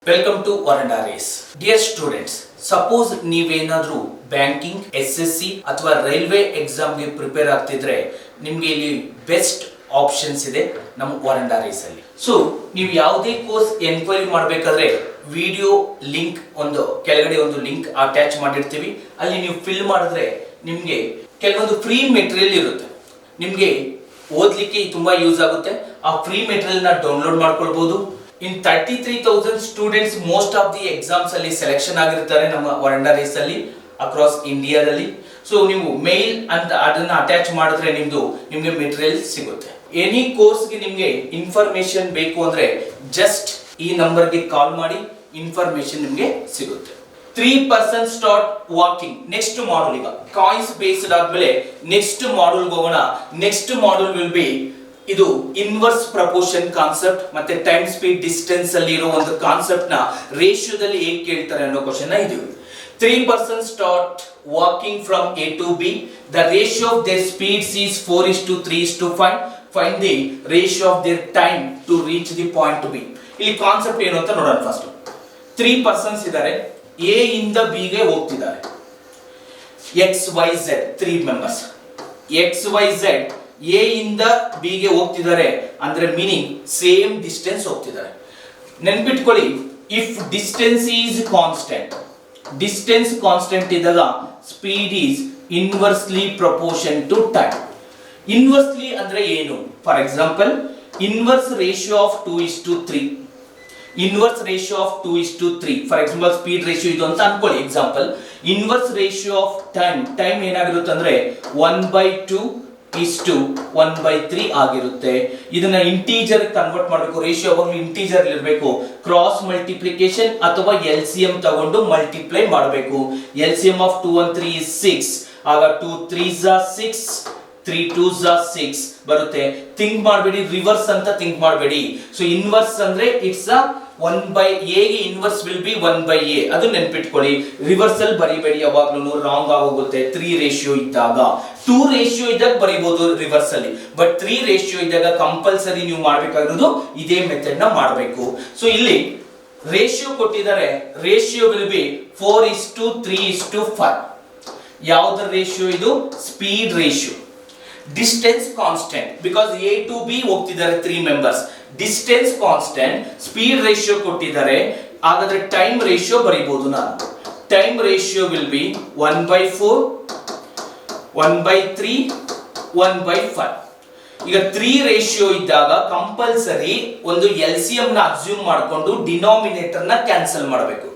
Welcome to veranda race. Dear students, suppose ನೀವೇನಾದ್ರೂ banking, SSC ಅಥವಾ railway ಎಕ್ಸಾಮ್ಗೆ prepare ಆಗ್ತಿದ್ರೆ ನಿಮ್ಗೆ ಇಲ್ಲಿ ಬೆಸ್ಟ್ ಆಪ್ಷನ್ಸ್ ಇದೆ ನಮ್ಮ ವರಂಡಾ ರೇಸ್ ಅಲ್ಲಿ. ಸೊ ನೀವು ಯಾವುದೇ ಕೋರ್ಸ್ ಎನ್ಕ್ವೈರಿ ಮಾಡಬೇಕಾದ್ರೆ ವಿಡಿಯೋ ಲಿಂಕ್ ಕೆಳಗಡೆ ಒಂದು ಲಿಂಕ್ ಅಟ್ಯಾಚ್ ಮಾಡಿರ್ತೀವಿ. ಅಲ್ಲಿ ನೀವು ಫಿಲ್ ಮಾಡಿದ್ರೆ ನಿಮ್ಗೆ ಕೆಲವೊಂದು ಫ್ರೀ ಮೆಟೀರಿಯಲ್ ಇರುತ್ತೆ. ನಿಮ್ಗೆ ಓದ್ಲಿಕ್ಕೆ ತುಂಬಾ ಯೂಸ್ ಆಗುತ್ತೆ. ಆ ಫ್ರೀ ಮೆಟೀರಿಯಲ್ ನ ಡೌನ್ಲೋಡ್ ಮಾಡ್ಕೊಳ್ಬಹುದು. ಇನ್ 33,000 students most of the exams ಅಲ್ಲಿ ಸೆಲೆಕ್ಷನ್ ಆಗಿರ್ತಾರೆ ನಮ್ಮ ವರಂಡಾ ರೇಸ್ ಅಲ್ಲಿ ಅಕ್ರಾಸ್ ಇಂಡಿಯಾದಲ್ಲಿ. ಸೊ ನೀವು ಮೇಲ್ ಅಂತ ಅದನ್ನ ಅಟ್ಯಾಚ್ ಮಾಡಿದ್ರೆ ನಿಮ್ಗೆ ಮೆಟೀರಿಯಲ್ ಸಿಗುತ್ತೆ. ಎನಿ ಕೋರ್ಸ್ಗೆ ನಿಮ್ಗೆ ಇನ್ಫಾರ್ಮೇಶನ್ ಬೇಕು ಅಂದ್ರೆ ಜಸ್ಟ್ ಈ ನಂಬರ್ಗೆ ಕಾಲ್ ಮಾಡಿ, ಇನ್ಫಾರ್ಮೇಶನ್ ನಿಮ್ಗೆ ಸಿಗುತ್ತೆ. 3% ಸ್ಟಾರ್ಟ್ ವಾಕಿಂಗ್. ನೆಕ್ಸ್ಟ್ ಮಾಡ್ಯೂಲ್, ಈಗ ಕಾಯಿನ್ಸ್ ಬೇಸ್ಡ್ ಆದ್ಮೇಲೆ ನೆಕ್ಸ್ಟ್ ಮಾಡ್ಯೂಲ್ ಹೋಗೋಣ. ನೆಕ್ಸ್ಟ್ ಮಾಡ್ಯೂಲ್ ವಿಲ್ ಬಿ ಇದು ಇನ್ವರ್ಸ್ ಪ್ರಪೋರ್ಷನ್ ಕಾನ್ಸೆಪ್ಟ್ ಮತ್ತೆ ಟೈಮ್ ಸ್ಪೀಡ್ ಡಿಸ್ಟೆನ್ಸ್ ಅಲ್ಲಿ ಇರೋ ಒಂದು ಕಾನ್ಸೆಪ್ಟ್ ನ ರೇಷಿಯೋದಲ್ಲಿ ಹೇಗೆ ಕೇಳ್ತಾರೆ ಅನ್ನೋ ಕ್ವಶನ್ ಇದು. 3% start walking from A to B. The ratio of their speeds is 4:3:5. Find the ratio of their time to reach the point B. ಇಲ್ಲಿ ಕಾನ್ಸೆಪ್ಟ್ ಏನು ಅಂತ ನೋಡೋಣ. ಫಸ್ಟ್ 3 ಪರ್ಸನ್ಸ್ ಇದ್ದಾರೆ, A ಇಂದ B ಗೆ ಹೋಗ್ತಿದ್ದಾರೆ. XYZ 3 members. XYZ A ಇಂದ B ಗೆ ಹೋಗ್ತಿದ್ದಾರೆ ಅಂದ್ರೆ ಮೀನಿಂಗ್ ಸೇಮ್ ಡಿಸ್ಟೆನ್ಸ್ ಹೋಗ್ತಿದ್ದಾರೆ. ನೆನ್ಪಿಟ್ಕೊಳ್ಳಿ, if distance is constant, distance constant ಇದ್ದಾಗ speed is inversely proportion to time. Inversely ಅಂದ್ರೆ ಏನು? For example, inverse ratio of 2:3. Inverse ratio of 2:3. For example speed ratio ಇದು ಅಂತ ಅನ್ಕೊಳ್ಳಿ. Example, inverse ratio of time ಏನಾಗಿರುತ್ತೆ ಅಂದ್ರೆ 1/2:1/3 ಆಗಿರುತ್ತೆ. ಇದನ್ನ ಇಂಟೀಜರ್ ಕನ್ವರ್ಟ್ ಮಾಡಬೇಕು. ರೇಷಿಯೋ ಯಾವಾಗಲೂ ಇಂಟೀಜರ್ ಇರಬೇಕು. ಕ್ರಾಸ್ ಮಲ್ಟಿಪ್ಲಿಕೇಶನ್ ಅಥವಾ LCM ತಗೊಂಡು ಮಲ್ಟಿಪ್ಲೈ ಮಾಡಬೇಕು. LCM of 2 and 3 is 6. ಆಗ 2 3s are 6, 3 2s are 6 ಬರುತ್ತೆ. ಥಿಂಕ್ ಮಾಡಬೇಡಿ, ರಿವರ್ಸ್ ಅಂತ ಥಿಂಕ್ ಮಾಡಬೇಡಿ. ಸೊ ಇನ್ವರ್ಸ್ ಅಂದ್ರೆ ಇಟ್ಸ್ ಅ 1/A ಗೆ ಇನ್ವರ್ಸ್ ವಿಲ್ ಬಿ 1/A. ಅದು ನೆನ್ಪಿಟ್ಕೊಳ್ಳಿ. ರಿವರ್ಸ್ ಅಲ್ಲಿ ಬರಿಬೇಡಿ, ಯಾವಾಗ್ಲೂ ರಾಂಗ್ ಆಗೋಗುತ್ತೆ. 3 ರೇಷಿಯೋ ಇದ್ದಾಗ, 2 ರೇಷಿಯೋ ಇದ್ದಾಗ ಬರಿಬಹುದು ರಿವರ್ಸ್ ಅಲ್ಲಿ, ಬಟ್ 3 ರೇಷಿಯೋ ಇದ್ದಾಗ ಕಂಪಲ್ಸರಿ ನೀವು ಮಾಡಬೇಕಾಗಿರೋದು ಇದೇ ಮೆಥಡ್ ನ ಮಾಡಬೇಕು. ಸೊ ಇಲ್ಲಿ ರೇಷಿಯೋ ಕೊಟ್ಟಿದ್ದಾರೆ. Ratio will be 4:3:5. ಯಾವ್ದು ರೇಷಿಯೋ? ಇದು speed ratio. Distance constant, because A to B ಹೋಗ್ತಿದ್ದಾರೆ 3 members. Distance constant, speed ratio ಕೊಟ್ಟಿದ್ದಾರೆ. ಹಾಗಾದ್ರೆ ಟೈಮ್ ರೇಷಿಯೋ ಬರೀಬಹುದು ನಾನು. Time ratio will be 1/4, 1/3, 1/5. ಈಗ 3 ರೇಷಿಯೋ ಇದ್ದಾಗ ಕಂಪಲ್ಸರಿ ಒಂದು LCM ನ ಅಸ್ಯೂಮ್ ಮಾಡಿಕೊಂಡು ಡಿನಾಮಿನೇಟರ್ ನ ಕ್ಯಾನ್ಸಲ್ ಮಾಡಬೇಕು.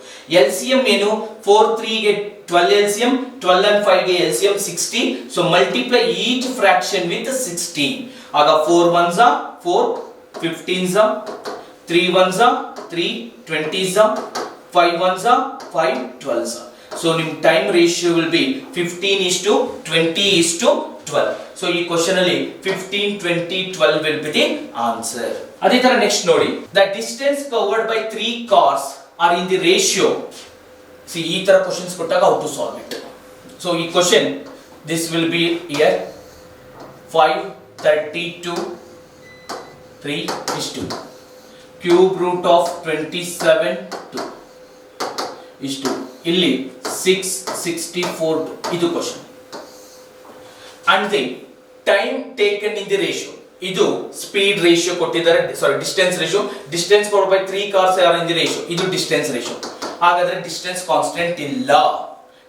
LCM ಏನು? 4 3 ಗೆ 12 LCM, 12 and 5 ಗೆ LCM 60. So multiply each fraction with 60. ಆಗ 4 1s are 4, 15s are 3 1s are 3, 20s are 5 1s are 5, 12s are. So ನಿಮ್ಮ time ratio will be 15:20:12. So ಈ ಕ್ವಶನ್ ಅಲ್ಲಿ 15 20 12 ವಿಲ್ ಬಿ ದಿ ಆನ್ಸರ್. ಅದೇ ತರ next ನೋಡಿ, the distance covered by 3 cars are in the ratio. See ಈ ತರ questions ಕೊಟ್ಟಾಗ how to solve it. So ಈ question this will be here 5:32:3 cube root of 27 ಇಲ್ಲಿ 6:64 ಇದು question. And the time taken in the ratio, ಇದು speed ratio ಕೊಟ್ಟಿದ್ದಾರೆ. Sorry, distance ratio. Distance covered by 3 cars are in the ratio. ಇದು distance ratio. ಹಾಗಾದ್ರೆ distance constant ಇಲ್ಲ.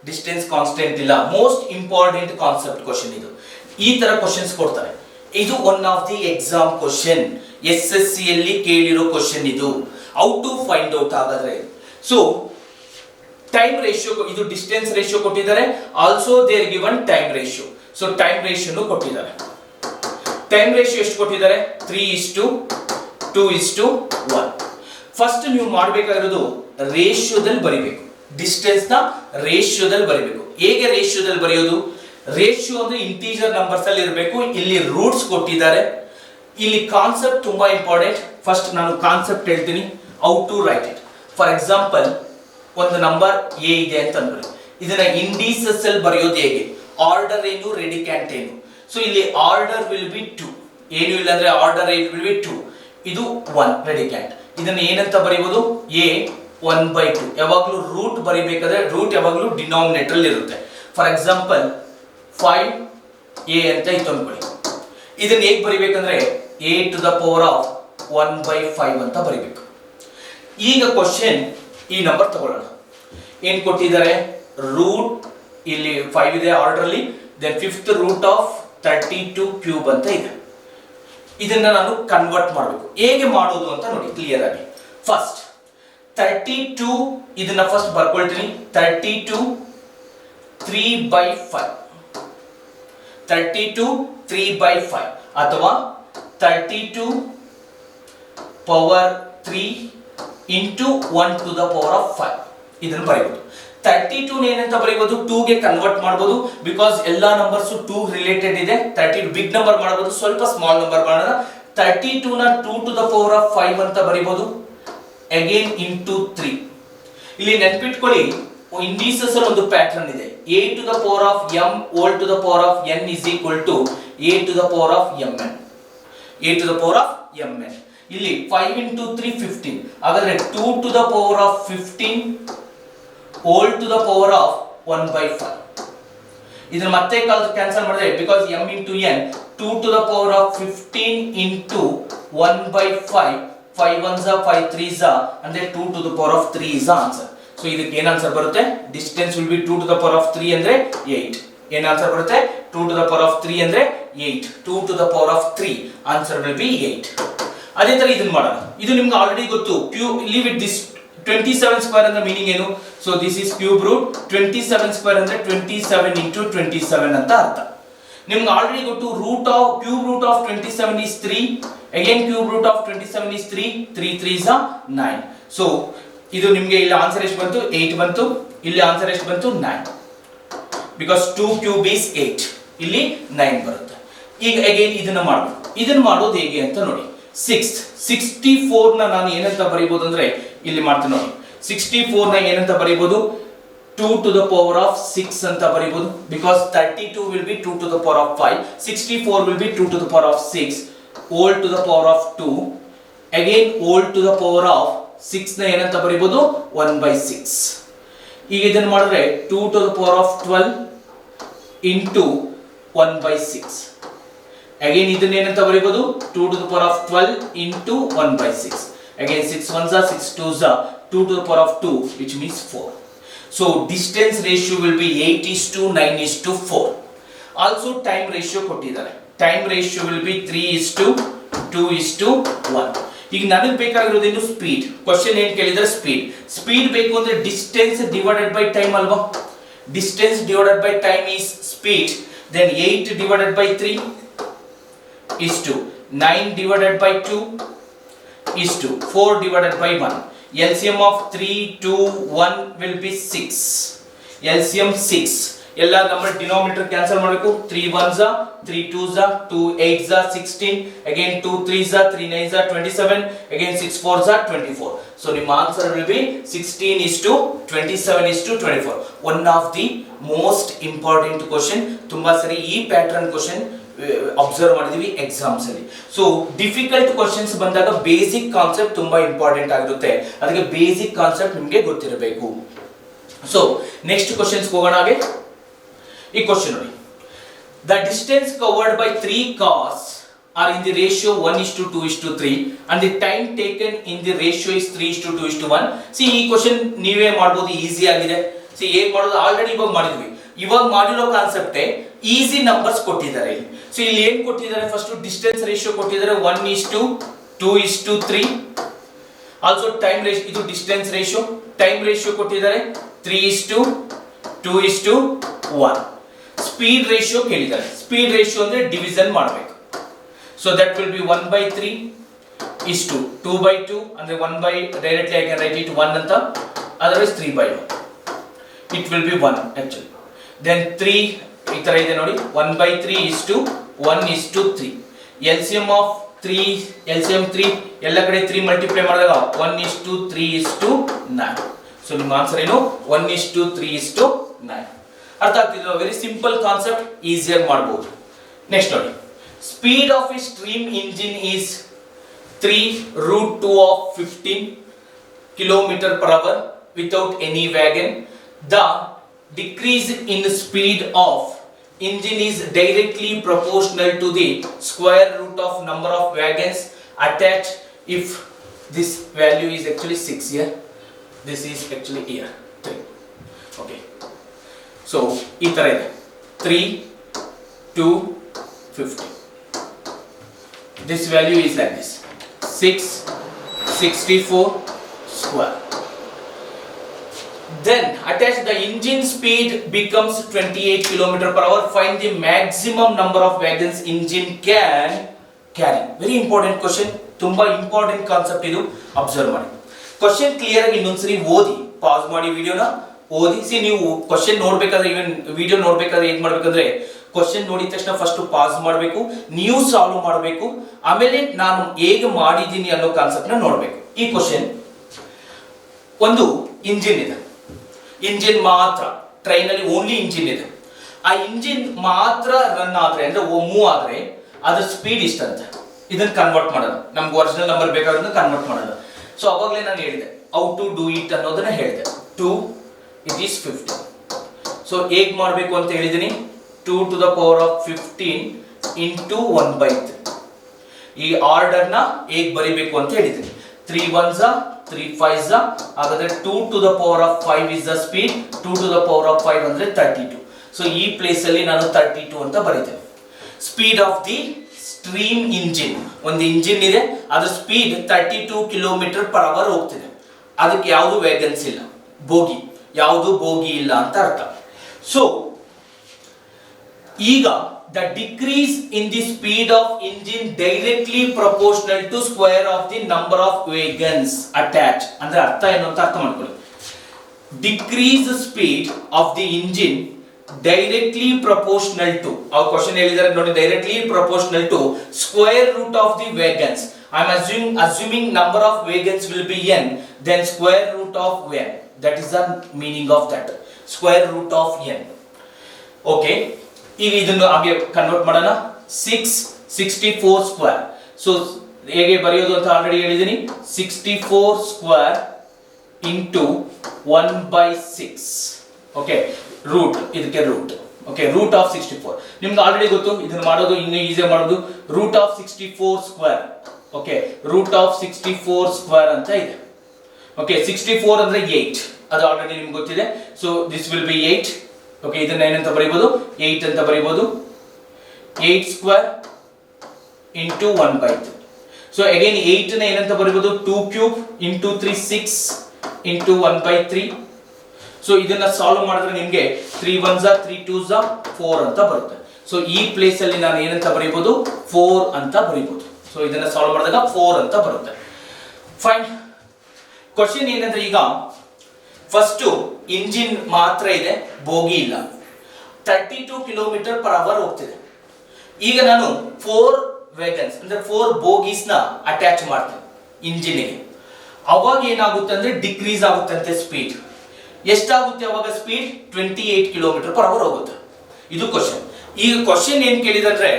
Distance constant ಇಲ್ಲ. Most important concept question ಇದು. ಈ ತರ questions ಕೊಡ್ತಾರೆ. ಇದು one of the exam question. SSC ಅಲ್ಲಿ ಕೇಳಿರೋ ಕ್ವಶನ್ ಇದು. ಹೌ ಟು ಫೈಂಡ್ ಔಟ್ ಹಾಗಾದ್ರೆ? ಸೊ ಟೈಮ್ ರೇಷಿಯೋ, ಇದು ಡಿಸ್ಟೆನ್ಸ್ ರೇಷಿಯೋ ಕೊಟ್ಟಿದ್ದಾರೆ. Also they are given time ratio. So time ರೇಷಿಯೋನು ಕೊಟ್ಟಿದ್ದಾರೆ. ಟೈಮ್ ರೇಷಿಯೋ ಎಷ್ಟು ಕೊಟ್ಟಿದ್ದಾರೆ? 3:2:1. ಫಸ್ಟ್ ನೀವು ಮಾಡಬೇಕಾಗಿರೋದು ರೇಷಿಯೋದಲ್ಲಿ ಬರಿಬೇಕು. ಡಿಸ್ಟೆನ್ಸ್ ನ ರೇಷಿಯೋದಲ್ಲಿ ಬರಿಬೇಕು. ಹೇಗೆ ರೇಷಿಯೋದಲ್ಲಿ ಬರೆಯೋದು? ರೇಷಿಯೋ ಅಂದ್ರೆ ಇಂಟೀಜರ್ ನಂಬರ್ಸ್ ಅಲ್ಲಿ ಇರಬೇಕು. ಇಲ್ಲಿ ರೂಟ್ಸ್ ಕೊಟ್ಟಿದ್ದಾರೆ. ಇಲ್ಲಿ ಕಾನ್ಸೆಪ್ಟ್ ತುಂಬಾ ಇಂಪಾರ್ಟೆಂಟ್. ಫಸ್ಟ್ ನಾನು ಕಾನ್ಸೆಪ್ಟ್ ಹೇಳ್ತೀನಿ, how to write it. For example, ಒಂದು ನಂಬರ್ A ಇದೆ ಅಂತ ಅನ್ಕೊಳ್ಳಿ. ಇದನ್ನ ಇಂಡೀಸಸ್ ಅಲ್ಲಿ ಬರೆಯೋದು ಹೇಗೆ? ಆರ್ಡರ್ ಏನು, ರೆಡಿಕ್ಯಾಂಟ್ ಏನು? ಸೊ ಇಲ್ಲಿ ಆರ್ಡರ್ ವಿಲ್ ಬಿ 2. ಏನು ಇಲ್ಲ ಅಂದ್ರೆ ಆರ್ಡರ್ ವಿಲ್ ಬಿ 2. ಇದು 1 ರೆಡಿಕ್ಯಾಂಟ್. ಇದನ್ನ ಏನಂತ ಬರೆಯಬಹುದು? A 1/2. ಯಾವಾಗಲೂ ರೂಟ್ ಬರಿಬೇಕಾದ್ರೆ ರೂಟ್ ಯಾವಾಗಲೂ ಡಿನಾಮಿನೇಟರ್ ಅಲ್ಲಿ ಇರುತ್ತೆ. ಫಾರ್ ಎಕ್ಸಾಂಪಲ್ 5a ಅಂತ ಇತ್ತು ಅನ್ಕೊಳ್ಳಿ. ಇದನ್ನ ಹೇಗೆ ಬರಿಬೇಕಂದ್ರೆ a to the power of 1/5 ಅಂತ ಬರಿಬೇಕು. ಈಗ ಕ್ವಶನ್ ಈ ನಂಬರ್ ತಗೊಳ್ಳೋಣ. ಏನ್ ಕೊಟ್ಟಿದ್ದಾರೆ? ರೂಟ್ ಇಲ್ಲಿ 5 ಇದೆ ಆರ್ಡರ್ ಅಲ್ಲಿ, then 5th root of 32 cube ಅಂತ ಇದೆ. ಇದನ್ನ ನಾನು ಕನ್ವರ್ಟ್ ಮಾಡಬೇಕು. ಹೇಗೆ ಮಾಡೋದು ಅಂತ ನೋಡಿ ಕ್ಲಿಯರ್ ಆಗಿ. ಫಸ್ಟ್ 32 ಇದನ್ನ ಫಸ್ಟ್ ಬರ್ಕೊಳ್ತೀನಿ. 32 3/5 32 3/5 ಅಥವಾ 32 power 3 into 1 to the power of 5 ಇದನ್ನು ಬರೀಬಹುದು. 32 ಏನಂತ ಬರೀಬಹುದು? 2 ಗೆ ಕನ್ವರ್ಟ್ ಮಾಡಬಹುದು, ಬಿಕಾಸ್ ಎಲ್ಲಾ ನಂಬರ್ಸ್ 2 ರಿಲೇಟೆಡ್ ಇದೆ. 32 ಬಿಗ್ ನಂಬರ್ ಮಾಡಬಹುದು, ಸ್ವಲ್ಪ ಸ್ಮಾಲ್ ನಂಬರ್ ಮಾಡೋಣ. 32 ನ 2 to the power of 5 ಅಂತ ಬರೀಬಹುದು. Again into 3. ಇಲ್ಲಿ ನೆನಪಿಟ್ಕೊಳ್ಳಿ, ಇಂಡಿಸಸ್ ಅಲ್ಲಿ ಒಂದು ಪ್ಯಾಟರ್ನ್ ಇದೆ. a to the power of m whole to the power of n is equal to a to the power of mn. a to the power of mn. ಇಲ್ಲಿ 5 into 3 15. ಹಾಗಾದ್ರೆ 2 to the power of 15 whole to the power of 1/5. ಇದನ್ನ ಮತ್ತೆ cancel ಮಾಡಿದ್ರೆ, because m into n 2 to the power of 15 into 1/5 5 1s 5 3s ಅಂದ್ರೆ 2 to the power of 3 is the answer. So ಇದಕ್ಕೆ ಏನ್ answer ಬರುತ್ತೆ? Distance will be 2 to the power of 3 ಅಂದ್ರೆ 8. ಏನ್ answer ಬರುತ್ತೆ? 2 to the power of 3 ಅಂದ್ರೆ 8. 2 to the power of 3 answer will be 8. ಅದೇ ತರ ಇದನ್ನ ಮಾಡೋಣ. ಇದು ನಿಮ್ಗೆ ಆಲ್ರೆಡಿ ಗೊತ್ತು. ಲೀವ್ ಇಟ್ ದಿಸ್ 27 ಸ್ಕ್ವೇರ್ ಅಂದ್ರೆ ಮೀನಿಂಗ್ ಏನು? So this is cube root. 27 square ಅಂದ್ರೆ 27 into 27 ಅಂತ ಅರ್ಥ. ನಿಮ್ಗೆ ಆಲ್ರೆಡಿ ಗೊತ್ತು cube root of 27 is 3. Again cube root of 27 is 3. 3 3s are 9. ಸೊ ಇದು ನಿಮ್ಗೆ ಇಲ್ಲಿ ಆನ್ಸರ್ ಎಷ್ಟು ಬಂತು? 8 ಬಂತು. ಇಲ್ಲಿ ಆನ್ಸರ್ ಎಷ್ಟು ಬಂತು? 9. Because 2 cube is 8. ಇಲ್ಲಿ 9 ಬರುತ್ತೆ. ಈಗ ಅಗೇನ್ ಇದನ್ನ ಮಾಡಬೇಕು. ಇದನ್ನ ಮಾಡೋದು ಹೇಗೆ ಅಂತ ನೋಡಿ. 64 ನ ನಾನು ಏನಂತ ಬರೀಬಹುದು ಅಂದ್ರೆ ಇಲ್ಲಿ ಮಾಡ್ತೀನಿ ನೋಡಿ. 64 ನ ಏನಂತ ಬರೀಬಹುದು? 2 to the power of 6 ಅಂತ ಬರೀಬಹುದು, because 32 will be 2 to the power of 5. 64 will be 2 to the power of 6 whole to the power of 2. Again whole to the power of 6 ನ ಏನಂತ ಬರೀಬಹುದು? 1/6. ಈಗ ಇದನ್ನ ಮಾಡಿದ್ರೆ 2 to the power of 12 into 1/6. Again ಇದನ್ನ ಏನಂತ ಬರೀಬಹುದು? 2 to the power of 12 into 1/6. Again 6 1s are 6 2s are 2 to the power of 2, which means 4. So distance ratio will be 8:9:4. Also time ratio ಕೊಟ್ಟಿದ್ದಾರೆ. Time ratio will be 3:2:1. ಈಗ ನನಗೆ ಬೇಕಾಗಿರೋದೇನು? Speed. Question ಏನ್ ಕೇಳಿದ್ರೆ speed ಬೇಕು ಅಂದ್ರೆ distance divided by time ಅಲ್ವಾ? Distance divided by time is speed. Then 8 divided by 3 is 2. 9 divided by 2 is 2. 4 divided by 1. LCM of 3 2 1 will be 6. LCM 6. ಎಲ್ಲ number denominator cancel ಮಾಡಬೇಕು. 3 1s are 3 2s are 2 8s are 16. Again 2 3s are 3 9s are 27. Again 6 4s are 24. So ನಿಮ್ಮ answer will be 16:27:24. One of the most important question. ತುಂಬಾ ಸರಿ ಈ pattern question observe ಮಾಡಿದೀವಿ exams ಅಲ್ಲಿ. So difficult questions ಬಂದಾಗ basic concept ತುಂಬಾ important ಆಗಿರುತ್ತೆ. ಅದಕ್ಕೆ ಬೇಸಿಕ್ ಕಾನ್ಸೆಪ್ಟ್ ನಿಮಗೆ ಗೊತ್ತಿರಬೇಕು. ಸೊ ನೆಕ್ಸ್ಟ್ ಕ್ವಶನ್ಸ್ ಹೋಗೋಣ. ಈ ಕ್ವಶನ್ ನೋಡಿ. The distance covered by 3 cars are in the ratio 1:2:3 and the time taken in the ratio is 3:2:1. C ಈ ಕ್ವಶನ್ ನೀವೇ ಮಾಡಬಹುದು, ಈಸಿ ಆಗಿದೆ. ಸಿ ಹೇಗೆ ಮಾಡೋದು ಆಲ್ರೆಡಿ ಇವಾಗ ಮಾಡಿದ್ವಿ. ಇವಾಗ ಮಾಡಿರೋ ಕಾನ್ಸೆಪ್ಟೇ ಈಸಿ ನಂಬರ್ಸ್ ಕೊಟ್ಟಿದ್ದಾರೆ. ಸೊ ಇಲ್ಲಿ ಏನ್ ಕೊಟ್ಟಿದ್ದಾರೆ? ಫಸ್ಟ್ ಡಿಸ್ಟೆನ್ಸ್ ರೇಷಿಯೋ ಕೊಟ್ಟಿದ್ದಾರೆ 1:2:3. ಆಲ್ಸೋ ಟೈಮ್ ರೇಷಿಯೋ, ಇದು ಡಿಸ್ಟೆನ್ಸ್ ರೇಷಿಯೋ. ಟೈಮ್ ರೇಷಿಯೋ ಕೊಟ್ಟಿದ್ದಾರೆ 3:2:1. ಸ್ಪೀಡ್ ರೇಷಿಯೋ ಕೇಳಿದ್ದಾರೆ. ಸ್ಪೀಡ್ ರೇಷಿಯೋ ಅಂದ್ರೆ ಡಿವಿಷನ್ ಮಾಡಬೇಕು. ಸೊ ದಟ್ ವಿಲ್ ಬಿ 1/3:2/2 ಅಂದ್ರೆ 1 directly I can write it 1 ಅಂತ. Otherwise 3/1. It will be 1 actually. Then 3 ಈ ತರ ಇದೆ ನೋಡಿ. 1/3:1:3. LCM ಆಫ್ 3 LCM 3 ಎಲ್ಲ ಕಡೆ 3 ಮಲ್ಟಿಪ್ಲೈ ಮಾಡಿದಾಗ 1:3:9. ಸೊ ನಿಮ್ಮ ಆನ್ಸರ್ ಏನು? 1:3:9. ಅರ್ಥ ಆಗ್ತಿಲ್ಲ? ವೆರಿ ಸಿಂಪಲ್ ಕಾನ್ಸೆಪ್ಟ್, ಈಸಿಯಾಗಿ ಮಾಡಬಹುದು. ನೆಕ್ಸ್ಟ್ ನೋಡಿ. Speed of A stream engine is 3√2 of 15 kilometer per hour without any wagon, the decrease in speed of engine is directly proportional to the square root of number of wagons attached. If this value is actually 6 here, this is actually here 3. Okay, so ee ತರ ಇದೆ 3 2 50. This value is like this 664 square. Then attach the engine speed becomes 28 km per hour. Find the maximum number of wagons engine can carry. Very important question. ತುಂಬಾ important concept ಇದು. Observe ಮಾಡಿ. Question clear ಆಗಿ ಇನ್ನೊಂದ್ಸರಿ ಓದಿ, pass ಮಾಡಿ ವಿಡಿಯೋನ ಓದಿ. ನೀವು ಕ್ವಶನ್ ನೋಡ್ಬೇಕಾದ್ರೆ, ಇವನ್ ವಿಡಿಯೋ ನೋಡ್ಬೇಕಾದ್ರೆ ಏನ್ ಮಾಡ್ಬೇಕಂದ್ರೆ, ಕ್ವಶನ್ ನೋಡಿದ ತಕ್ಷಣ ಫಸ್ಟ್ ಪಾಸ್ ಮಾಡಬೇಕು, ನೀವು ಸಾಲ್ವ್ ಮಾಡಬೇಕು, ಆಮೇಲೆ ನಾನು ಹೇಗೆ ಮಾಡಿದ್ದೀನಿ ಅನ್ನೋ ಕಾನ್ಸೆಪ್ಟ್ ನ ನೋಡ್ಬೇಕು. ಈ ಕ್ವಶನ್ ಒಂದು ಇಂಜಿನ್ ಇದೆ, ಇಂಜಿನ್ ಮಾತ್ರ, ಟ್ರೈನ್ ಅಲ್ಲಿ ಓನ್ಲಿ ಇಂಜಿನ್ ಇದೆ. ಆ ಇಂಜಿನ್ ಮಾತ್ರ ರನ್ ಆದ್ರೆ ಅಂದ್ರೆ ಮೂವ್ ಆದ್ರೆ ಅದ್ರ ಸ್ಪೀಡ್ ಇಷ್ಟಂತೆ. ಇದನ್ನ ಕನ್ವರ್ಟ್ ಮಾಡೋದು, ನಮ್ಗೆ ಒರಿಜಿನಲ್ ನಂಬರ್ ಬೇಕಾದ್ರೆ ಕನ್ವರ್ಟ್ ಮಾಡೋದು. ಸೊ ಅವಾಗಲೇ ನಾನು ಹೇಳಿದೆ ಹೌ ಟು ಡೂ ಇಟ್ ಅನ್ನೋದನ್ನ ಹೇಳಿದೆ. 2 it is 15. ಸೊ ಹೇಗ್ ಮಾಡಬೇಕು ಅಂತ ಹೇಳಿದೀನಿ, 2 to the power of 15 into 1/3. ಈ ಆರ್ಡರ್ ನ ಹೇಗ್ ಬರಿಬೇಕು ಅಂತ ಹೇಳಿದೀನಿ. 3 1s 3 5s, ಹಾಗಾದ್ರೆ 2 to the power of 5 is the speed. 2 to the power of 5 ಅಂದ್ರೆ 32. ಸೊ ಈ ಪ್ಲೇಸ್ ಅಲ್ಲಿ ನಾನು 32 ಅಂತ ಬರೀತೇನೆ. Speed of the stream engine, ಒಂದು ಇಂಜಿನ್ ಇದೆ, ಅದ್ರ ಸ್ಪೀಡ್ 32 ಕಿಲೋಮೀಟರ್ ಪರ್ ಅವರ್ ಹೋಗ್ತಿದೆ. ಅದಕ್ಕೆ ಯಾವುದು ವ್ಯಾಗನ್ಸ್ ಇಲ್ಲ, ಬೋಗಿ ಯಾವುದು ಬೋಗಿ ಇಲ್ಲ ಅಂತ ಅರ್ಥ. ಸೊ ಈಗ the decrease in the speed of engine directly proportional to square of the number of wagons attached. ಅಂದ್ರೆ ಅರ್ಥ ಏನು ಅಂತ ಅರ್ಥ ಮಾಡ್ಕೊಳ್ಳಿ. Decrease speed of the engine directly proportional to, our question ಹೇಳಿದ್ದಾರೆ ನೋಡಿ, directly proportional to square root of the wagons. I am assuming number of wagons will be n, then square root of n. That is the meaning of that, square root of n. Okay, ಈಗ ಇದನ್ನು ಹಾಗೆ convert ಮಾಡೋಣ. 664 square. So ಹೇಗೆ ಬರೆಯೋದು ಅಂತ already ಹೇಳಿದ್ದೀನಿ. 64 square into 1/6. Okay, root, ಇದಕ್ಕೆ root. Okay, root of 64 ನಿಮ್ಗೆ ಆಲ್ರೆಡಿ ಗೊತ್ತು. ಇದನ್ನು ಮಾಡೋದು ಇನ್ನೂ ಈಸಿ ಮಾಡೋದು. Root of 64 square. Okay, root of 64 square ಅಂತ ಇದೆ. ಓಕೆ, 64 ಅಂದ್ರೆ 8, ಅದು ಆಲ್ರೆಡಿ ನಿಮ್ಗೆ ಗೊತ್ತಿದೆ. So this will be 8. Okay, ಇದನ್ನ ಏನಂತ ಬರೀಬಹುದು, 8 ಅಂತ ಬರೀಬಹುದು. 8 ಸ್ಕ್ವೇರ್ ಇಂಟು 1/3. ಸೊ ಅಗೈನ್ 8 ನ ಏನಂತ ಬರೀಬಹುದು, 2 ಕ್ಯೂಬ್ ಇಂಟು 3 6 ಇಂಟು 1/3. ಸೊ ಇದನ್ನ ಸಾಲ್ವ್ ಮಾಡಿದ್ರೆ ನಿಮ್ಗೆ 3 1s 3 2s 4 ಅಂತ ಬರುತ್ತೆ. ಸೊ ಈ ಪ್ಲೇಸ್ ಅಲ್ಲಿ ನಾನು ಏನಂತ ಬರೀಬಹುದು, 4 ಅಂತ ಬರೀಬಹುದು. ಸೊ ಇದನ್ನ ಸಾಲ್ವ್ ಮಾಡಿದಾಗ 4 ಅಂತ ಬರುತ್ತೆ. ಫೈನ್. ಕ್ವಶನ್ ಏನಂದ್ರೆ, ಈಗ ಫಸ್ಟ್ ಇಂಜಿನ್ ಮಾತ್ರ ಇದೆ, ಬೋಗಿ ಇಲ್ಲ. 32 ಕಿಲೋಮೀಟರ್ ಪರ್ ಅವರ್ ಹೋಗ್ತಿದೆ. ಈಗ ನಾನು 4 ವೇಗನ್ಸ್ ಅಂದ್ರೆ 4 ಬೋಗೀಸ್ ನ ಅಟ್ಯಾಚ್ ಮಾಡ್ತೇನೆ ಇಂಜಿನ್ಗೆ. ಅವಾಗ ಏನಾಗುತ್ತೆ ಅಂದ್ರೆ ಡಿಕ್ರೀಸ್ ಆಗುತ್ತಂತೆ ಸ್ಪೀಡ್. ಎಷ್ಟಾಗುತ್ತೆ ಅವಾಗ ಸ್ಪೀಡ್? 28 ಕಿಲೋಮೀಟರ್ ಪರ್ ಅವರ್ ಹೋಗುತ್ತೆ. ಇದು ಕ್ವಶನ್. ಈಗ ಕ್ವಶನ್ ಏನ್ ಕೇಳಿದ್ರೆ,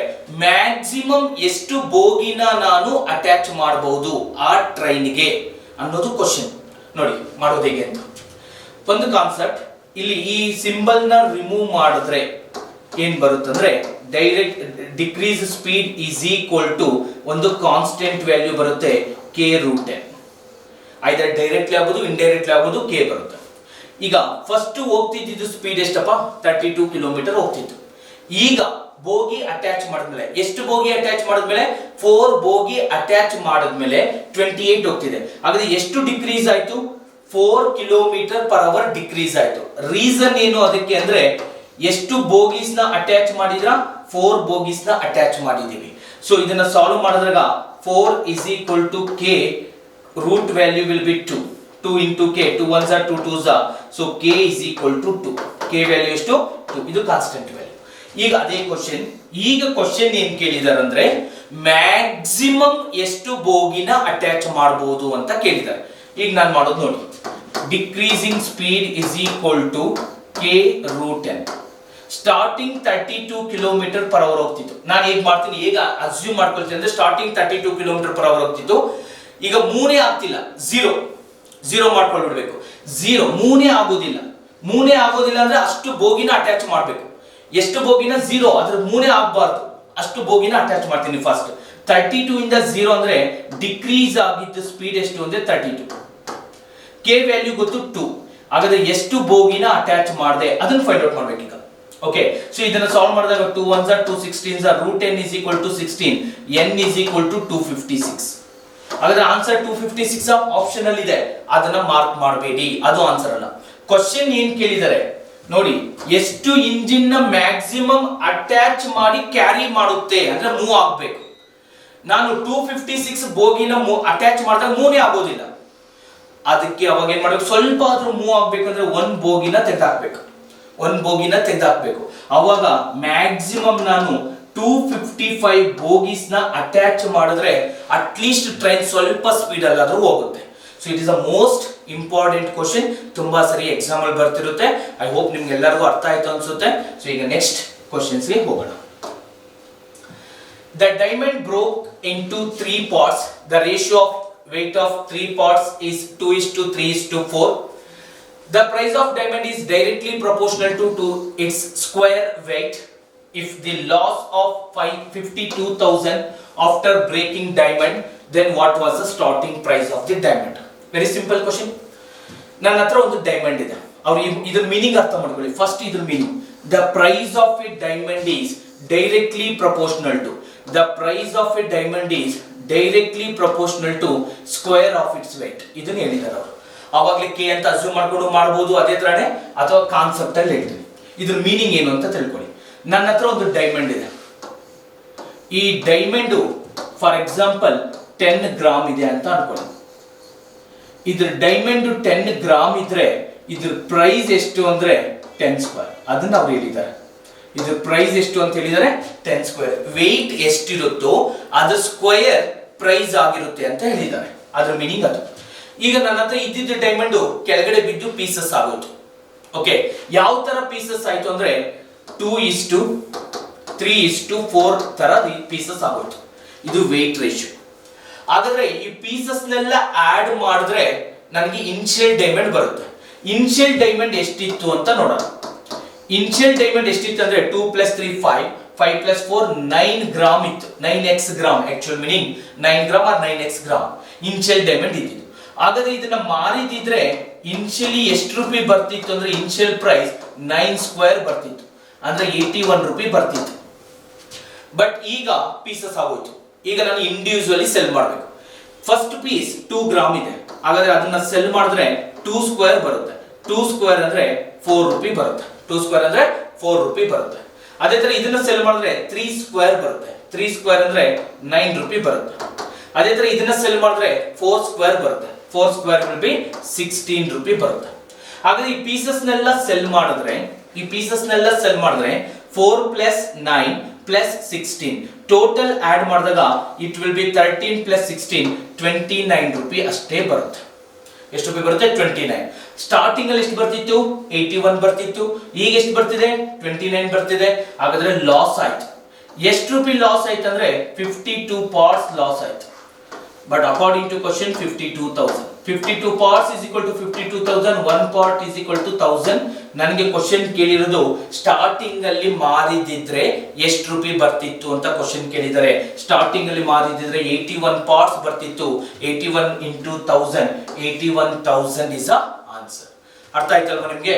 ಮ್ಯಾಕ್ಸಿಮಮ್ ಎಷ್ಟು ಬೋಗಿನ ನಾನು ಅಟ್ಯಾಚ್ ಮಾಡಬಹುದು ಆ ಟ್ರೈನ್ಗೆ ಅನ್ನೋದು ಕ್ವಶನ್. ನೋಡಿ ಮಾಡೋದು ಹೇಗೆ ಅಂತ. ಒಂದು ಕಾನ್ಸೆಪ್ಟ್ ಇಲ್ಲಿ, ಈ ಸಿಂಬಲ್ ನ ರಿಮೂವ್ ಮಾಡಿದ್ರೆ ಏನ್ ಬರುತ್ತಂದ್ರೆ, direct decrease speed is equal to ಒಂದು ಕಾನ್ಸ್ಟೆಂಟ್ ವ್ಯಾಲ್ಯೂ ಬರುತ್ತೆ, K root n. Either directly ಆಗ್ಬೋದು, ಇಂಡೈರೆಕ್ಟ್ಲಿ ಆಗ್ಬೋದು, ಕೆ ಬರುತ್ತೆ. ಈಗ ಫಸ್ಟ್ ಹೋಗ್ತಿದ್ದು ಸ್ಪೀಡ್ ಎಷ್ಟಪ್ಪ? 32 ಕಿಲೋಮೀಟರ್ ಹೋಗ್ತಿತ್ತು. ಈಗ ಬೋಗಿ ಅಟ್ಯಾಚ್ ಮಾಡಿದ್ಮೇಲೆ, ಎಷ್ಟು ಬೋಗಿ ಅಟ್ಯಾಚ್ ಮಾಡಿದ್ಮೇಲೆ? 4 ಬೋಗಿ ಅಟ್ಯಾಚ್ ಮಾಡಿದ್ಮೇಲೆ 28 ಹೋಗ್ತಿದೆ. ಹಾಗಾದ್ರೆ ಎಷ್ಟು ಡಿಕ್ರೀಸ್ ಆಯ್ತು? 4 ಕಿಲೋಮೀಟರ್ ಪರ್ ಅವರ್ ಡಿಕ್ರೀಸ್ ಆಯ್ತು. ರೀಸನ್ ಏನು ಅದಕ್ಕೆ ಅಂದ್ರೆ, ಎಷ್ಟು ಬೋಗೀಸ್ ನ ಅಟ್ಯಾಚ್ ಮಾಡಿದ್ರ? 4 ಬೋಗೀಸ್ ನ ಅಟ್ಯಾಚ್ ಮಾಡಿದೀವಿ. ಸೊ ಇದನ್ನ ಸಾಲ್ವ್ ಮಾಡಿದಾಗ 4 is equal to k, root value will be 2. 2 into k, 2 1s 2 2s, so k is equal to 2. k value ಎಷ್ಟು? 2. ಇದು ಕಾನ್ಸ್ಟೆಂಟ್ ವ್ಯಾಲ್ಯೂ. ಈಗ ಅದೇ ಕ್ವಶನ್, ಈಗ ಕ್ವಶನ್ ಏನ್ ಕೇಳಿದಾರೆ ಅಂದ್ರೆ, ಮ್ಯಾಕ್ಸಿಮಮ್ ಎಷ್ಟು ಬೋಗಿನ ಅಟ್ಯಾಚ್ ಮಾಡಬಹುದು ಅಂತ ಕೇಳಿದ್ದಾರೆ. ಈಗ ನಾನು ಮಾಡೋದು ನೋಡಿ, decreasing speed is equal to K root n. Starting 32 kilometre per hour ಹೋಗ್ತಿತ್ತು. ನಾನು ಹೇಗೆ ಮಾಡ್ತೀನಿ, ಈಗ ಅಸ್ಯೂಮ್ ಮಾಡ್ಕೊಳ್ತೀನಿ ಅಂದ್ರೆ, ಸ್ಟಾರ್ಟಿಂಗ್ 32 ಕಿಲೋಮೀಟರ್ ಪರ್ ಅವರ್ ಹೋಗ್ತಿತ್ತು. ಈಗ 3 ಆಗ್ತಿಲ್ಲ, 0. 0 ಮಾಡ್ಕೊಂಡ್ಬಿಡ್ಬೇಕು. 0 ಮೂನೇ ಆಗೋದಿಲ್ಲ ಅಂದ್ರೆ ಅಷ್ಟು ಬೋಗಿನ ಅಟ್ಯಾಚ್ ಮಾಡಬೇಕು. ಎಷ್ಟು ಬೋಗಿನ? 0, ಅದ್ರ ಮೂನೇ ಆಗಬಾರ್ದು, ಅಷ್ಟು ಬೋಗಿನ ಅಟ್ಯಾಚ್ ಮಾಡ್ತೀನಿ. ಫಸ್ಟ್ 32 ಇಂದ 0 ಅಂದ್ರೆ ಡಿಕ್ರೀಸ್ ಆಗಿದ್ದು ಸ್ಪೀಡ್ ಎಷ್ಟು ಅಂದ್ರೆ 32. ಕೆ ವ್ಯಾಲ್ಯೂ ಗೊತ್ತು 2. ಹಾಗಾದ್ರೆ ಎಷ್ಟು ಬೋಗಿನ ಅಟ್ಯಾಚ್ ಮಾಡಿದೆ ಅದನ್ನ ಫೈಂಡ್ ಔಟ್ ಮಾಡ್ಬೇಕು ಈಗ. ಓಕೆ, ಸೊ ಇದನ್ನ ಸಾಲ್ವ್ ಮಾಡಿದಾಗ 2 1s are 2 16s are root n is equal to 16, n is equal to 256. ಹಾಗಾದ್ರೆ ಆನ್ಸರ್ 256 ಆಪ್ಷನ್ ಅಲ್ಲಿ ಇದೆ, ಅದನ್ನ ಮಾರ್ಕ್ ಮಾಡಬೇಡಿ, ಅದು ಆನ್ಸರ್ ಅಲ್ಲ. ಕ್ವಶನ್ ಏನ್ ಕೇಳಿದ್ದಾರೆ ನೋಡಿ, ಎಷ್ಟು ಇಂಜಿನ್ ನ ಮ್ಯಾಕ್ಸಿಮಮ್ ಅಟ್ಯಾಚ್ ಮಾಡಿ ಕ್ಯಾರಿ ಮಾಡುತ್ತೆ ಅಂದ್ರೆ ಮೂವ್ ಆಗಬೇಕು. ನಾನು 256 ಬೋಗಿನ ಅಟ್ಯಾಚ್ ಮಾಡಿದಾಗ ಮೂವೇ ಆಗೋದಿಲ್ಲ. ಅದಕ್ಕೆ ಅವಾಗ ಏನ್ ಮಾಡ್ಬೇಕು, ಸ್ವಲ್ಪ ಆದ್ರೂ ಮೂವ್ ಆಗ್ಬೇಕಂದ್ರೆ ಒಂದು ಬೋಗಿನ ತೆಗೆದಾಕ್ಬೇಕು. ಅವಾಗ ಮ್ಯಾಕ್ಸಿಮಮ್ ನಾನು 255 ಬೋಗೀಸ್ ನ ಅಟ್ಯಾಚ್ ಮಾಡಿದ್ರೆ ಅಟ್ಲೀಸ್ಟ್ ಟ್ರೈನ್ ಸ್ವಲ್ಪ ಸ್ಪೀಡ್ ಅಲ್ಲಾದ್ರೂ ಹೋಗುತ್ತೆ. So it is a most important question, ತುಂಬಾ ಸರಿ ಎಕ್ಸಾಮ್ ಅಲ್ಲಿ ಬರ್ತಿರುತ್ತೆ. ಐ ಹೋಪ್ ನಿಮ್ಗೆ ಎಲ್ಲರಿಗೂ ಅರ್ಥ ಆಯ್ತು ಅನ್ಸುತ್ತೆ. ಸೊ ಈಗ ನೆಕ್ಸ್ಟ್ ಕ್ವಶನ್ಸ್ ಗೆ ಹೋಗೋಣ. The diamond broke into 3 parts. The ratio of weight of 3 parts is 2:3:4. The price of diamond is directly proportional to its square weight. If the loss of 52,000 after breaking diamond, then what was the starting price of the diamond? Very simple question. ನನ್ನ ಹತ್ರ ಒಂದು diamond ಇದೆ, ಅವ್ರು ಇದ್ರ meaning ಅರ್ಥ ಮಾಡ್ಕೊಳ್ಳಿ. First ಇದ್ರ meaning, the price of a diamond is directly proportional to square of its weight. ಇದನ್ನ ಹೇಳಿದ್ದಾರೆ ಅವರು. ಅವಾಗಲೇ ಕೆ ಅಂತ ಅಸ್ಯೂಮ್ ಮಾಡ್ಕೊಂಡು ಮಾಡಬಹುದು, ಅದೇ ತರನೇ ಅಥವಾ ಕಾನ್ಸೆಪ್ಟ್ ಅಲ್ಲಿ ಹೇಳ್ತೀನಿ. ಇದ್ರ ಮೀನಿಂಗ್ ಏನು ಅಂತ ತಿಳ್ಕೊಳ್ಳಿ. ನನ್ನ ಹತ್ರ ಒಂದು ಡೈಮಂಡ್ ಇದೆ, ಈ ಡೈಮಂಡ್ ಫಾರ್ ಎಕ್ಸಾಂಪಲ್ 10 ಗ್ರಾಮ್ ಇದೆ ಅಂತ ಅನ್ಕೊಳ್ಳಿ. ಇದ್ರ ಡೈಮಂಡ್ 10 ಗ್ರಾಮ್ ಇದ್ರೆ ಇದ್ರ ಪ್ರೈಸ್ ಎಷ್ಟು ಅಂದ್ರೆ 10 ಸ್ಕ್ವೇರ್. ಅದನ್ನ ಅವ್ರು ಹೇಳಿದ್ದಾರೆ. ಇದ್ರ ಪ್ರೈಸ್ ಎಷ್ಟು ಅಂತ ಹೇಳಿದರೆ 10 ಸ್ಕ್ವೇರ್. ವೆಯ್ಟ್ ಎಷ್ಟಿರುತ್ತೋ ಅದು ಸ್ಕ್ವೇರ್ ಪ್ರೈಸ್ ಆಗಿರುತ್ತೆ ಅಂತ ಹೇಳಿದ್ದಾರೆ. ಅದ್ರ ಮೀನಿಂಗ್ ಅದು. ಈಗ ನನ್ನ ಹತ್ರ ಇದ್ದಿದ್ದ ಡೈಮಂಡ್ ಕೆಳಗಡೆ ಬಿದ್ದು ಪೀಸಸ್ ಆಗೋಯ್ತು. ಓಕೆ, ಯಾವ ತರ ಪೀಸಸ್ ಆಯ್ತು ಅಂದ್ರೆ 2:3:4 ತರ ಪೀಸಸ್ ಆಗೋಯ್ತು. ಇದು ವೆಯ್ಟ್ ರೇಷಿಯೋ. ಹಾಗಾದ್ರೆ ಈ ಪೀಸಸ್ ನೆಲ್ಲ ಆಡ್ ಮಾಡಿದ್ರೆ ನನಗೆ ಇನಿಷಿಯಲ್ ಡೈಮಂಡ್ ಬರುತ್ತೆ. ಇನಿಷಿಯಲ್ ಡೈಮಂಡ್ ಎಷ್ಟಿತ್ತು ಅಂತ ನೋಡೋಣ. ಇನಿಷಿಯಲ್ ಡೈಮಂಡ್ ಎಷ್ಟಿತ್ತು ಅಂದ್ರೆ 2 + 3 5, 5 + 4 9 ಗ್ರಾಮ್ ಇತ್ತು. 9x gram, actual meaning 9 gram or 9x gram initial diamond ಇದ್ದಿದ್ದು. ಹಾಗಾದ್ರೆ ಇದನ್ನ ಮಾರಿದಿದ್ರೆ ಇನಿಷಿಯಲಿ ಎಷ್ಟು ರೂಪಾಯಿ ಬರ್ತಿತ್ತು ಅಂದ್ರೆ ಇನಿಷಿಯಲ್ ಪ್ರೈಸ್ 9 ಸ್ಕ್ವೇರ್ ಬರ್ತಿತ್ತು, ಅಂದ್ರೆ 81 ರೂಪಾಯಿ ಬರ್ತಿತ್ತು. ಬಟ್ ಈಗ ಪೀಸಸ್ ಆಗೋಯ್ತು. ಈಗ ನಾನು ಇಂಡಿವಿಜುವಲಿ ಸೆಲ್ ಮಾಡಬೇಕು. ಫಸ್ಟ್ ಪೀಸ್ 2 ಗ್ರಾಮ್ ಇದೆ, ಹಾಗಾದ್ರೆ ಅದನ್ನ ಸೆಲ್ ಮಾಡಿದ್ರೆ 2 ಸ್ಕ್ವೇರ್ ಬರುತ್ತೆ. 2 ಸ್ಕ್ವೇರ್ ಅಂದ್ರೆ 4 ರೂಪಾಯಿ ಬರುತ್ತೆ. 2 ಸ್ಕ್ವೇರ್ ಅಂದ್ರೆ 4 ರೂಪಾಯಿ ಬರುತ್ತೆ. ಅದೇ ತರ ಇದನ್ನ ಸೆಲ್ ಮಾಡಿದ್ರೆ 3 ಸ್ಕ್ವೇರ್ ಬರುತ್ತೆ. 3 ಸ್ಕ್ವೇರ್ ಅಂದ್ರೆ 9 ರೂಪಾಯಿ ಬರುತ್ತೆ. ಅದೇ ತರ ಇದನ್ನ ಸೆಲ್ ಮಾಡಿದ್ರೆ 4 ಸ್ಕ್ವೇರ್ ಬರುತ್ತೆ. 4 ಸ್ಕ್ವೇರ್ ವಿಲ್ ಬಿ 16 ರೂಪಾಯಿ ಬರುತ್ತೆ. ಹಾಗಾದ್ರೆ ಈ ಪೀಸಸ್ ನೆಲ್ಲ ಸೆಲ್ ಮಾಡಿದ್ರೆ 4 + 9 + 16 ಟೋಟಲ್ ಆಡ್ ಮಾಡಿದಾಗ ಇಟ್ ವಿಲ್ ಬಿ 13 + 16 29 ರೂಪಾಯಿ ಅಷ್ಟೇ ಬರುತ್ತೆ. ಎಷ್ಟು ರೂಪಾಯಿ ಬರುತ್ತೆ? 29. ಸ್ಟಾರ್ಟಿಂಗ್ ಅಲ್ಲಿ ಎಷ್ಟು ಬರ್ತಿತ್ತು? 81 ಬರ್ತಿತ್ತು. ಈಗ ಎಷ್ಟು ಬರ್ತಿದೆ? 29 ಬರ್ತಿದೆ. ಹಾಗಾದ್ರೆ ಲಾಸ್ ಆಯ್ತು. ಎಷ್ಟು ರೂಪಾಯಿ ಲಾಸ್ ಆಯ್ತು ಅಂದ್ರೆ 52 ಪಾರ್ಟ್ಸ್ ಲಾಸ್ ಆಯ್ತು. But according to question 52,000. 52 parts is equal to 52,000. 1 part is equal to 1,000. ನನಗೆ ಕ್ವಶನ್ ಕೇಳಿರೋದು ಸ್ಟಾರ್ಟಿಂಗ್ ಅಲ್ಲಿ ಮಾರಿದಿದ್ರೆ ಎಷ್ಟು ರೂಪಾಯಿ ಬರ್ತಿತ್ತು ಅಂತ ಕ್ವಶನ್ ಕೇಳಿದ್ದಾರೆ. ಸ್ಟಾರ್ಟಿಂಗ್ ಅಲ್ಲಿ ಮಾರಿದಿದ್ರೆ 81 parts ಬರ್ತಿತ್ತು. 81 × 1000, 81,000 is the answer. ಅರ್ಥ ಆಯ್ತಲ್ವಾ ನಿಮ್ಗೆ?